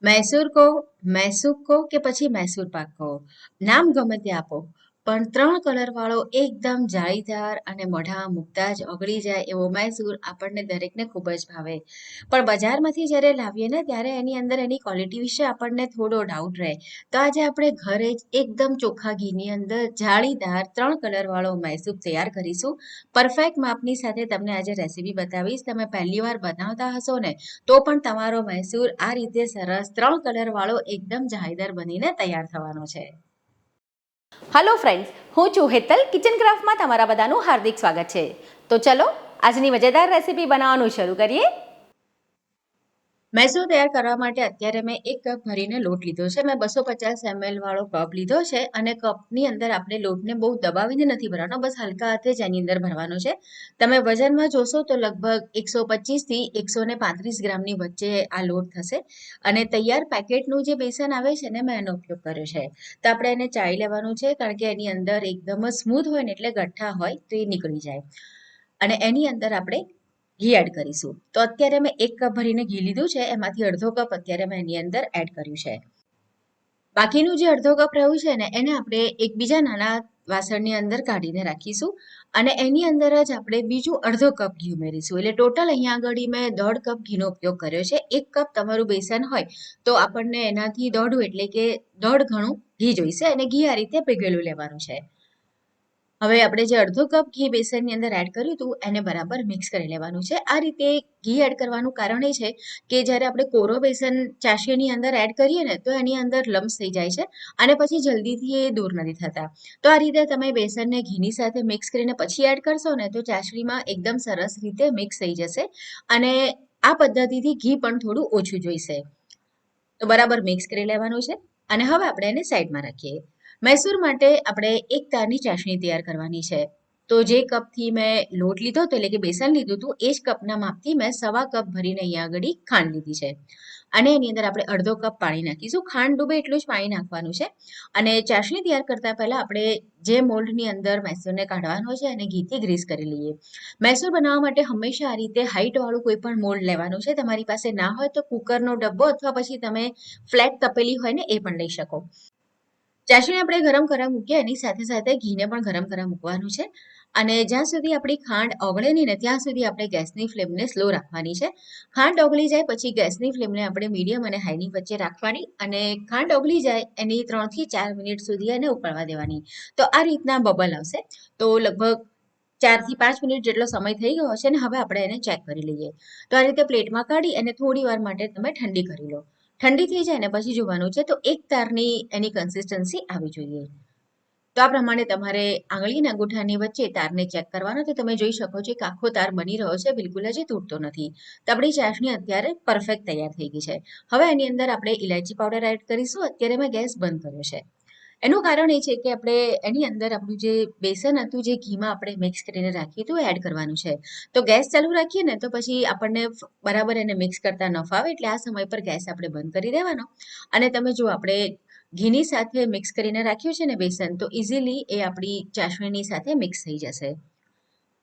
મૈસૂર કહો, મૈસૂર કહો કે પછી મૈસૂર પાક કહો, નામ ગમે તે આપો, પણ 3 કલર વાળો એકદમ જાળીદાર અને મોઢામાં મૂકતા જ ઓગળી જાય એવો મૈસૂર આપણને દરેકને ખૂબ જ ભાવે. પણ બજારમાંથી જ્યારે લાવીએ ને ત્યારે એની અંદર એની ક્વોલિટી વિશે આપણને થોડો ડાઉટ રહે. તો આજે આપણે ઘરે જ એકદમ ચોખ્ખા ઘીની અંદર જાળીદાર 3 કલર વાળો મૈસૂર તૈયાર કરીશું. પરફેક્ટ માપની સાથે તમને આજે રેસીપી બતાવીશ. તમે પહેલી વાર બનાવતા હશો ને તો પણ તમારો મૈસૂર આ રીતે સરસ 3 કલર વાળો એકદમ જાળીદાર બનીને તૈયાર થવાનો છે. હલો ફ્રેન્ડ્સ, હું છું હેતલ. કિચન ક્રાફ્ટમાં તમારા બધાનું હાર્દિક સ્વાગત છે. તો ચલો આજની મજેદાર રેસીપી બનાવવાનું શરૂ કરીએ. મૈસૂર તૈયાર કરવા માટે અત્યારે મેં 1 કપ ભરીને લોટ લીધો છે. મેં 250 ml વાળો કપ લીધો છે અને કપની અંદર આપણે લોટને બહુ દબાવીને નથી ભરવાનો, બસ હલકા હાથે જ એની અંદર ભરવાનો છે. તમે વજનમાં જોશો તો લગભગ 125 થી 135 ગ્રામની વચ્ચે આ લોટ થશે. અને તૈયાર પેકેટનું જે બેસન આવે છે ને મેં એનો ઉપયોગ કર્યો છે. તો આપણે એને ચાળી લેવાનું છે, કારણ કે એની અંદર એકદમ જ સ્મૂથ હોય ને એટલે ગઠ્ઠા હોય તો એ નીકળી જાય. અને એની અંદર આપણે ઘી એડ કરીશું. તો અત્યારે મેં 1 કપ ભરીને ઘી લીધું છે, એમાંથી અડધો કપ અત્યારે મેં એની અંદર એડ કર્યું છે. બાકીનું જે અડધો કપ રહ્યું છે ને એને આપણે એક બીજા નાના વાસણની અંદર કાઢીને રાખીશું અને એની અંદર જ આપણે બીજું અડધો કપ ઘી ઉમેરીશું. એટલે ટોટલ અહીંયા આગળ મેં 1.5 કપ ઘીનો ઉપયોગ કર્યો છે. 1 કપ તમારું બેસન હોય તો આપણને એનાથી દોઢું એટલે કે 1.5 ગણું ઘી જોઈશે અને ઘી આ રીતે પીગળેલું લેવાનું છે. હવે આપણે જે અડધો કપ ઘી બેસનની અંદર એડ કર્યું હતું એને બરાબર મિક્સ કરી લેવાનું છે. આ રીતે ઘી એડ કરવાનું કારણ એ છે કે જ્યારે આપણે કોરો બેસન ચાશણીની અંદર એડ કરીએ ને તો એની અંદર લમ્સ થઈ જાય છે અને પછી જલ્દીથી એ દૂર નથી થતા. તો આ રીતે તમે બેસનને ઘીની સાથે મિક્સ કરીને પછી એડ કરશો ને તો ચાસણીમાં એકદમ સરસ રીતે મિક્સ થઈ જશે અને આ પદ્ધતિથી ઘી પણ થોડું ઓછું જોઈશે. તો બરાબર મિક્સ કરી લેવાનું છે અને હવે આપણે એને સાઈડમાં રાખીએ. મૈસૂર માટે આપણે 1 તારની ચાસણી તૈયાર કરવાની છે. તો જે કપથી મેં લોટ લીધો હતો એટલે કે બેસન લીધું હતું એ જ કપના માપથી મેં 1/2 કપ ભરીને અહીંયા આગળ ખાંડ લીધી છે. અને એની અંદર આપણે અડધો કપ પાણી નાખીશું. ખાંડ ડૂબે એટલું જ પાણી નાખવાનું છે. અને ચાસણી તૈયાર કરતા પહેલા આપણે જે મોલ્ડની અંદર મૈસૂરને કાઢવાનો છે એને ઘીથી ગ્રીસ કરી લઈએ. મૈસૂર બનાવવા માટે હંમેશા આ રીતે હાઈટ વાળું કોઈ પણ મોલ્ડ લેવાનું છે. તમારી પાસે ના હોય તો કુકરનો ડબ્બો અથવા પછી તમે ફ્લેટ તપેલી હોય ને એ પણ લઈ શકો. ચાસણી આપણે ગરમ કરવા મૂકીએ એની સાથે સાથે ઘીને પણ ગરમ કરવા મૂકવાનું છે. અને જ્યાં સુધી આપણી ખાંડ ઓગળે નહીં ને ત્યાં સુધી આપણે ગેસની ફ્લેમને સ્લો રાખવાની છે. ખાંડ ઓગળી જાય પછી ગેસની ફ્લેમને આપણે મીડિયમ અને હાઈની વચ્ચે રાખવાની અને ખાંડ ઓગળી જાય એની 3 થી 4 મિનિટ સુધી એને ઉકળવા દેવાની. તો આ રીતના બબલ આવશે. તો લગભગ 4 થી 5 મિનિટ જેટલો સમય થઈ ગયો હશે ને હવે આપણે એને ચેક કરી લઈએ. તો આ રીતે પ્લેટમાં કાઢી અને થોડી વાર માટે તમે ઠંડી કરી લો. ઠંડી થઈ જાય ને પછી જોવાનું છે તો 1 તારની એની કન્સિસ્ટન્સી આવી જોઈએ. તો આ પ્રમાણે તમારે આંગળીના અંગૂઠાની વચ્ચે તારને ચેક કરવાનો. તો તમે જોઈ શકો છો કે આખો તાર બની રહ્યો છે, બિલકુલ જ તૂટતો નથી. તો આપણી ચાસણી અત્યારે પરફેક્ટ તૈયાર થઈ ગઈ છે. હવે એની અંદર આપણે ઇલાયચી પાવડર એડ કરીશું. અત્યારે મેં ગેસ બંધ કર્યો છે. એનું કારણ એ છે કે આપણે એની અંદર આપણું જે બેસન હતું જે ઘીમાં આપણે મિક્સ કરીને રાખ્યું હતું એડ કરવાનું છે. તો ગેસ ચાલુ રાખીએ ને તો પછી આપણને બરાબર એને મિક્સ કરતા ન ફાવે, એટલે આ સમય પર ગેસ આપણે બંધ કરી દેવાનો. અને તમે જો આપણે ઘીની સાથે મિક્સ કરીને રાખ્યું છે ને બેસન, તો ઇઝીલી એ આપણી ચાસણીની સાથે મિક્સ થઈ જશે.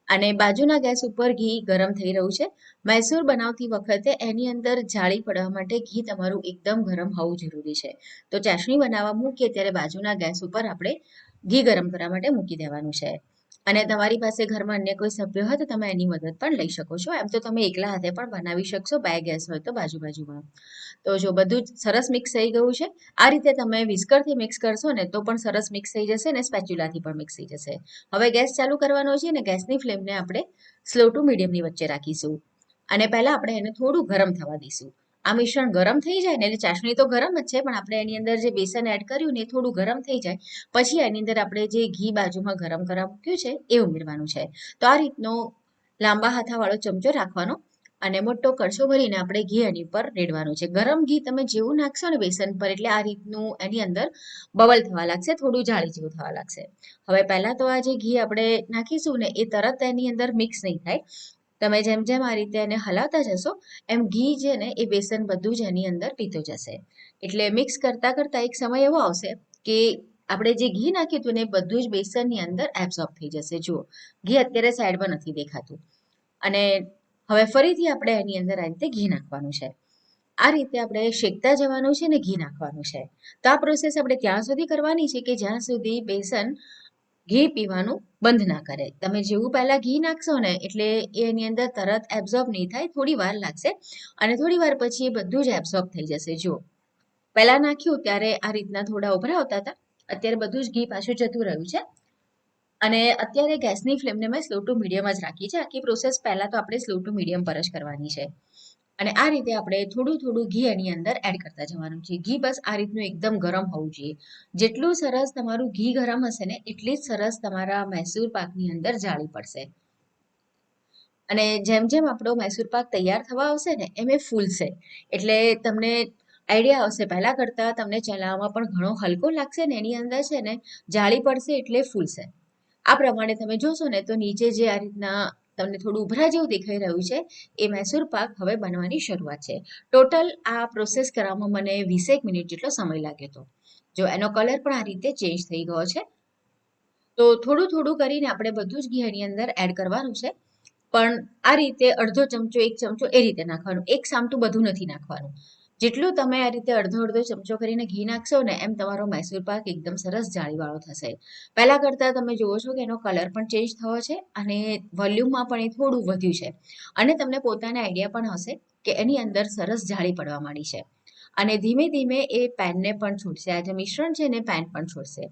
અને બાજુના ગેસ ઉપર ઘી ગરમ થઈ રહ્યું છે. મૈસૂર બનાવતી વખતે એની અંદર જાળી પડવા માટે ઘી તમારું એકદમ ગરમ હોવું જરૂરી છે. તો ચાસણી બનાવવા મૂકીએ ત્યારે બાજુના ગેસ ઉપર આપણે ઘી ગરમ કરવા માટે મૂકી દેવાનું છે. અને તમારી પાસે ઘરમાં અન્ય કોઈ સભ્ય હોય તો તમે એની મદદ પણ લઈ શકો છો. એમ તો તમે એકલા હાથે પણ બનાવી શકશો, 2 ગેસ હોય તો બાજુમાં. તો જો બધું જ સરસ મિક્સ થઈ ગયું છે. આ રીતે તમે વિસ્કરથી મિક્સ કરશો ને તો પણ સરસ મિક્સ થઈ જશે ને સ્પેચ્યુલાથી પણ મિક્સ થઈ જશે. હવે ગેસ ચાલુ કરવાનો છે ને ગેસની ફ્લેમને આપણે સ્લો ટુ મીડિયમની વચ્ચે રાખીશું. અને પહેલા આપણે એને થોડું ગરમ થવા દઈશું. આ મિશ્રણ ગરમ થઈ જાય ને એટલે ચાસણી તો ગરમ જ છે, પણ આપણે એની અંદર જે બેસન એડ કર્યું ને એ થોડું ગરમ થઈ જાય પછી એની અંદર આપણે જે ઘી બાજુમાં ગરમ કરવા મૂક્યું છે એ ઉમેરવાનું છે. તો આ રીતનો લાંબા હાથાવાળો ચમચો રાખવાનો અને મોટો કળશો ભરીને આપણે ઘી એની પર રેડવાનું છે. ગરમ ઘી તમે જેવું નાખશો ને બેસન પર એટલે આ રીતનું એની અંદર બબલ થવા લાગશે, થોડું જાળી જેવું થવા લાગશે. હવે પહેલા તો આ જે ઘી આપણે નાખીશું ને એ તરત એની અંદર મિક્સ નહીં થાય. તમે જેમ જેમ આ રીતે એને હલાવતા જશો એમ ઘી છે ને એ બેસન બધું જ એની અંદર પીતું જશે. એટલે મિક્સ કરતા કરતા એક સમય એવો આવશે કે આપણે જે ઘી નાખ્યું હતું ને એ બધું જ બેસનની અંદર એબ્ઝોર્બ થઈ જશે. જુઓ, ઘી અત્યારે સાઈડમાં નથી દેખાતું. અને હવે ફરીથી આપણે એની અંદર આ રીતે ઘી નાખવાનું છે. આ રીતે આપણે શેકતા જવાનું છે ને ઘી નાખવાનું છે. તો આ પ્રોસેસ આપણે ત્યાં સુધી કરવાની છે કે જ્યાં સુધી બેસન ઘી પીવાનું બંધ ના કરે. તમે જેવું પહેલા ઘી નાખશો ને એટલે એની અંદર તરત એબ્ઝોર્બ નહીં થાય, થોડી વાર લાગશે અને થોડી વાર પછી એ બધું જ એબ્ઝોર્બ થઈ જશે. જુઓ, પહેલા નાખ્યું ત્યારે આ રીતના થોડા ઉભરા આવતા હતા, અત્યારે બધું જ ઘી પાછું જતું રહ્યું છે. અને અત્યારે ગેસની ફ્લેમને મેં સ્લો ટુ મીડિયમ જ રાખી છે. આખી પ્રોસેસ પહેલા તો આપણે સ્લો ટુ મીડિયમ પર જ કરવાની છે. અને આ રીતે આપણે થોડું થોડું ઘી એની અંદર એડ કરતા જવાનું છે. ઘી બસ આ રીતનું એકદમ ગરમ હોવું જોઈએ. જેટલું સરસ તમારું ઘી ગરમ હશે ને એટલી જ સરસ તમારા મૈસૂર પાકની અંદર જાળી પડશે. અને જેમ જેમ આપણો મૈસૂર પાક તૈયાર થવા આવશે ને એમ એ ફૂલશે. એટલે તમને આઈડિયા આવશે, પહેલા કરતાં તમને ચલાવવામાં પણ ઘણો હલકો લાગશે ને એની અંદર છે ને જાળી પડશે એટલે ફૂલશે. આ પ્રમાણે તમે જોશો ને તો નીચે જે આ રીતના તમને થોડું ઉભરા જેવું દેખાઈ રહ્યું છે એ મૈસૂર પાક હવે બનવાની શરૂઆત છે. ટોટલ આ પ્રોસેસ કરવામાં મને 20 મિનિટ જેટલો સમય લાગ્યો હતો. જો એનો કલર પણ આ રીતે ચેન્જ થઈ ગયો છે. તો થોડું થોડું કરીને આપણે બધું જ ઘી એની અંદર એડ કરવાનું છે. પણ આ રીતે અડધો ચમચો, 1 ચમચો એ રીતે નાખવાનું. એક સામટું બધું નથી નાખવાનું. જેટલું તમે આ રીતે અડધો અડધો ચમચો કરીને ઘી નાખશો ને એમ તમારો મૈસૂર પાક એકદમ સરસ જાળીવાળો થશે. પહેલા કરતાં તમે જુઓ છો કે એનો કલર પણ ચેન્જ થયો છે અને વોલ્યુમમાં પણ એ થોડું વધ્યું છે. અને તમને પોતાને આઈડિયા પણ હશે કે એની અંદર સરસ જાળી પડવા માંડી છે. અને ધીમે ધીમે એ પેનને પણ છૂટશે. આ જે મિશ્રણ છે ને પેન પણ છોડશે.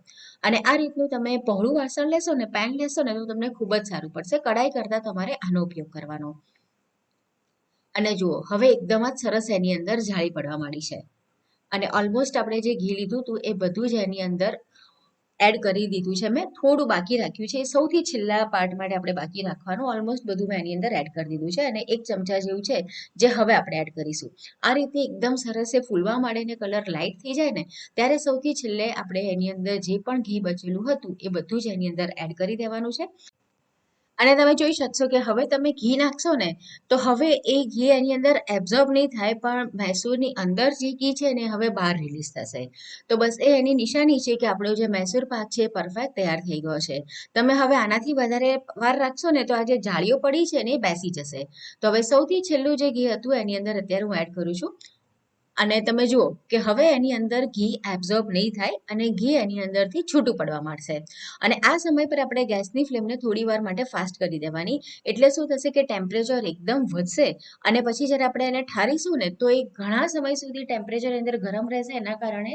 અને આ રીતનું તમે પહોળું વાસણ લેશો ને, પેન લેશો ને તો તમને ખૂબ જ સારું પડશે. કડાઈ કરતાં તમારે આનો ઉપયોગ કરવાનો. અને જુઓ, હવે એકદમ જ સરસ એની અંદર જાળી પડવા માંડી છે. અને ઓલમોસ્ટ આપણે જે ઘી લીધું હતું એ બધું જ એની અંદર એડ કરી દીધું છે. મેં થોડું બાકી રાખ્યું છે, એ સૌથી છેલ્લા પાર્ટ માટે આપણે બાકી રાખવાનું. ઓલમોસ્ટ બધું મેં એની અંદર એડ કરી દીધું છે અને 1 ચમચા જેવું છે જે હવે આપણે એડ કરીશું. આ રીતે એકદમ સરસ એ ફૂલવા માંડે ને કલર લાઇટ થઈ જાય ને ત્યારે સૌથી છેલ્લે આપણે એની અંદર જે પણ ઘી બચેલું હતું એ બધું જ એની અંદર એડ કરી દેવાનું છે. અને તમે જોઈ શકશો કે હવે તમે ઘી નાખશો ને તો હવે એ ઘી એની અંદર એબ્ઝોર્બ નહીં થાય, પણ મૈસૂરની અંદર જે ઘી છે ને હવે બહાર રિલીઝ થશે. તો બસ એ એની નિશાની છે કે આપણો જે મૈસૂર પાક છે એ પરફેક્ટ તૈયાર થઈ ગયો છે. તમે હવે આનાથી વધારે વાર રાખશો ને તો આ જે જાળીઓ પડી છે ને એ બેસી જશે. તો હવે સૌથી છેલ્લું જે ઘી હતું એની અંદર અત્યારે હું એડ કરું છું. અને તમે જુઓ કે હવે એની અંદર ઘી એબ્ઝોર્બ નહીં થાય અને ઘી એની અંદરથી છૂટું પડવા માંડશે. અને આ સમય પર આપણે ગેસની ફ્લેમને થોડી વાર માટે ફાસ્ટ કરી દેવાની. એટલે શું થશે કે ટેમ્પરેચર એકદમ વધશે અને પછી જ્યારે આપણે એને ઠારીશું ને તો એ ઘણા સમય સુધી ટેમ્પરેચર અંદર ગરમ રહેશે. એના કારણે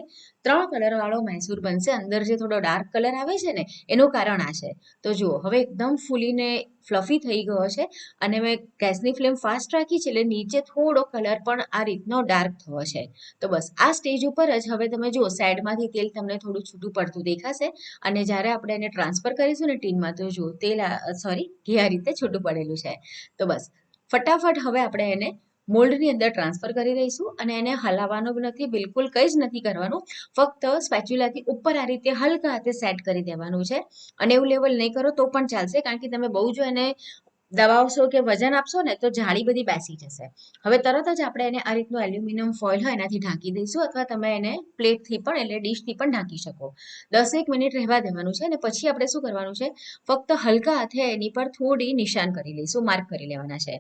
3 કલરવાળો મૈસૂર બનશે. અંદર જે થોડો ડાર્ક કલર આવે છે ને એનું કારણ આ છે. તો જુઓ, હવે એકદમ ફૂલીને ફ્લફી થઈ ગયો છે અને મેં ગેસની ફ્લેમ ફાસ્ટ રાખી છે એટલે નીચે થોડો કલર પણ આ રીતનો ડાર્ક થયો છે. તો બસ આ સ્ટેજ ઉપર જ હવે તમે જુઓ સાઈડમાંથી તેલ તમને થોડું છૂટું પડતું દેખાશે. અને જ્યારે આપણે એને ટ્રાન્સફર કરીશું ને ટીનમાં તો જુઓ ઘી આ રીતે છૂટું પડેલું છે. તો બસ ફટાફટ હવે આપણે એને મોલ્ડની અંદર ટ્રાન્સફર કરી દઈશું અને એને હલાવવાનું નથી, બિલકુલ કંઈ જ નથી કરવાનું. ફક્ત સ્પેચ્યુલાથી ઉપર આ રીતે હલકા હાથે સેટ કરી દેવાનું છે. અને એવું લેવલ નહીં કરો તો પણ ચાલશે, કારણ કે તમે બહુ જો એને દબાવશો કે વજન આપશો ને તો જાળી બધી બેસી જશે. હવે તરત જ આપણે એને આ રીતનું એલ્યુમિનિયમ ફોઇલ હોય એનાથી ઢાંકી દઈશું, અથવા તમે એને પ્લેટથી પણ એટલે ડીશથી પણ ઢાંકી શકો. 10 મિનિટ રહેવા દેવાનું છે અને પછી આપણે શું કરવાનું છે, ફક્ત હલકા હાથે એની પર થોડી નિશાન કરી લઈશું, માર્ક કરી લેવાના છે.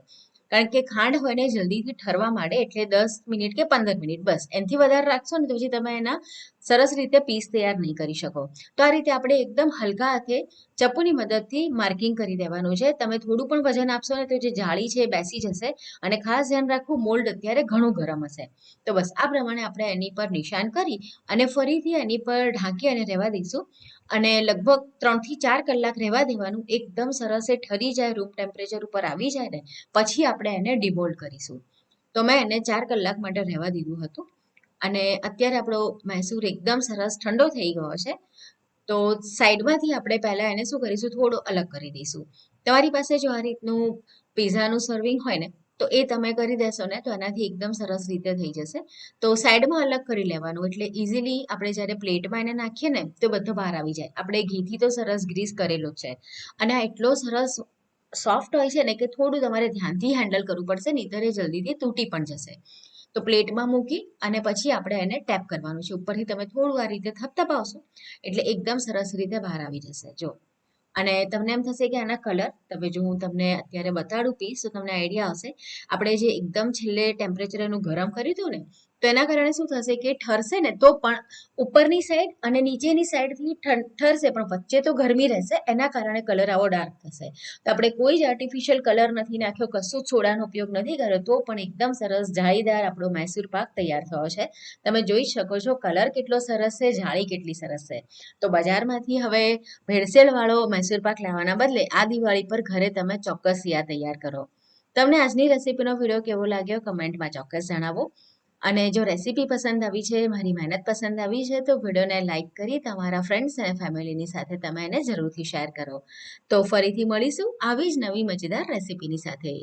કારણ કે ખાંડ હોય ને જલ્દીથી ઠરવા માંડે એટલે 10 મિનિટ કે 15 મિનિટ, બસ એનાથી વધારે રાખશો ને તો પછી તમે એના સરસ રીતે પીસ તૈયાર નહીં કરી શકો. તો આ રીતે આપણે એકદમ હલકા હાથે ચપ્પુની મદદથી માર્કિંગ કરી દેવાનું છે. તમે થોડું પણ વજન આપશો ને તો જે જાળી છે એ બેસી જશે. અને ખાસ ધ્યાન રાખવું, મોલ્ડ અત્યારે ઘણું ગરમ હશે. તો બસ આ પ્રમાણે આપણે એની પર નિશાન કરી અને ફરીથી એની પર ઢાંકી અને રહેવા દઈશું. અને લગભગ 3 થી 4 કલાક રહેવા દેવાનું. એકદમ સરસ એ ઠરી જાય, રૂમ ટેમ્પરેચર ઉપર આવી જાય ને પછી આપણે એને ડિમોલ્ડ કરીશું. તો મેં એને 4 કલાક માટે રહેવા દીધું હતું. અને અત્યારે આપણો મૈસૂર એકદમ સરસ ઠંડો થઈ ગયો છે. તો સાઈડમાંથી આપણે પહેલા એને શું કરીશું, થોડો અલગ કરી દઈશું. તમારી પાસે જો આ રીતનું પિઝાનું સર્વિંગ હોય ને તો એ તમે કરી દેશો ને તો એનાથી એકદમ સરસ રીતે થઈ જશે. તો સાઈડમાં અલગ કરી લેવાનું એટલે ઇઝીલી આપણે જ્યારે પ્લેટમાં એને નાખીએ ને તો બધો બહાર આવી જાય. આપણે ઘીથી તો સરસ ગ્રીસ કરેલો છે અને આ એટલો સરસ સોફ્ટ હોય છે ને કે થોડું તમારે ધ્યાનથી હેન્ડલ કરવું પડશે, નહીંતર એ જલ્દીથી તૂટી પણ જશે. તો પ્લેટમાં મૂકી અને પછી આપણે એને ટેપ કરવાનું છે. ઉપરથી તમે થોડું આ રીતે થપથપાવશો એટલે એકદમ સરસ રીતે બહાર આવી જશે. જો અને તમને એમ થશે કે આના કલર તમે જો હું તમને અત્યારે બતાડું પીસ તો તમને આઈડિયા આવશે. આપણે જે એકદમ છેલ્લે ટેમ્પરેચર એનું ગરમ કર્યું હતું ને તો એના કારણે શું થશે કે ઠરશે ને તો પણ ઉપરની સાઈડ અને નીચેની સાઈડથી ઠરશે પણ વચ્ચે તો ગરમી રહેશે, એના કારણે કલર આવો ડાર્ક થશે. તો આપણે કોઈ જ આર્ટિફિશિયલ કલર નથી નાખ્યો, કશું જ સોડાનો ઉપયોગ નથી કર્યો, તો પણ એકદમ સરસ જાળીદાર આપણો મૈસૂર પાક તૈયાર થયો છે. તમે જોઈ શકો છો કલર કેટલો સરસ છે, જાળી કેટલી સરસ છે. તો બજારમાંથી હવે ભેળસેળવાળો મૈસૂર પાક લાવવાના બદલે આ દિવાળી પર ઘરે તમે ચોક્કસથી આ તૈયાર કરો. તમને આજની રેસીપીનો વિડીયો કેવો લાગ્યો કમેન્ટમાં ચોક્કસ જણાવો. અને જો રેસીપી પસંદ આવી છે, મારી મહેનત પસંદ આવી છે તો વિડીયોને લાઇક કરી તમારા ફ્રેન્ડ્સ અને ફેમિલીની સાથે તમે એને જરૂરથી શેર કરો. તો ફરીથી મળીશું આવી જ નવી મજેદાર રેસીપીની સાથે.